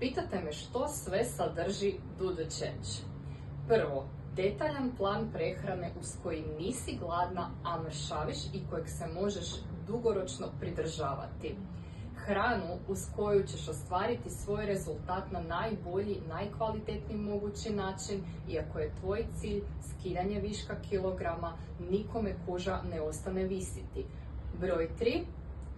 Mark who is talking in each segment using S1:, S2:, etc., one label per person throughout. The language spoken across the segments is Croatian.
S1: Pitate me što sve sadrži Do The Change. Prvo, detaljan plan prehrane uz koji nisi gladna, a mršaviš i kojeg se možeš dugoročno pridržavati. Hranu uz koju ćeš ostvariti svoj rezultat na najbolji, najkvalitetniji mogući način, iako je tvoj cilj skidanje viška kilograma, nikome koža ne ostane visiti. Broj 3.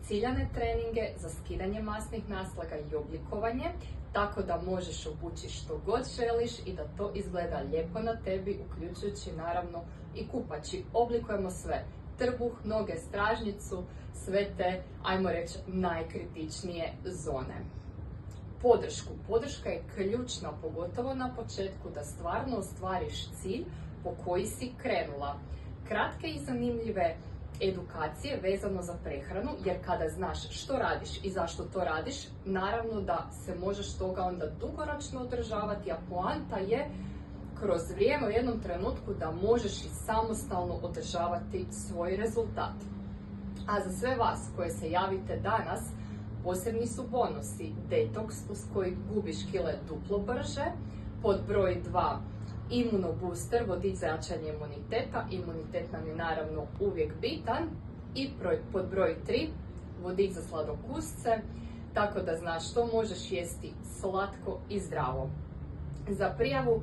S1: Ciljane treninge za skidanje masnih naslaga i oblikovanje, tako da možeš obući što god želiš i da to izgleda lijepo na tebi, uključujući naravno i kupači. Oblikujemo sve, trbuh, noge, stražnjicu, sve te, ajmo reći, najkritičnije zone. Podrška je ključna, pogotovo na početku, da stvarno ostvariš cilj po koji si krenula. Kratke i zanimljive edukacije vezano za prehranu, jer kada znaš što radiš i zašto to radiš, naravno da se možeš toga onda dugoročno održavati, a poanta je kroz vrijeme u jednom trenutku da možeš i samostalno održavati svoj rezultat. A za sve vas koje se javite danas, posebni su bonusi detoks uz koji gubiš kile duplo brže, pod broj 2 Imunobooster, vodič za jačanje imuniteta, imunitet nam je naravno uvijek bitan, i pod broj 3 vodič za sladokusce, tako da znaš što možeš jesti slatko i zdravo. Za prijavu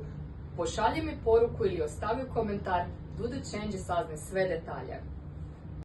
S1: pošalji mi poruku ili ostavi komentar Do The Change i saznaj sve detalje.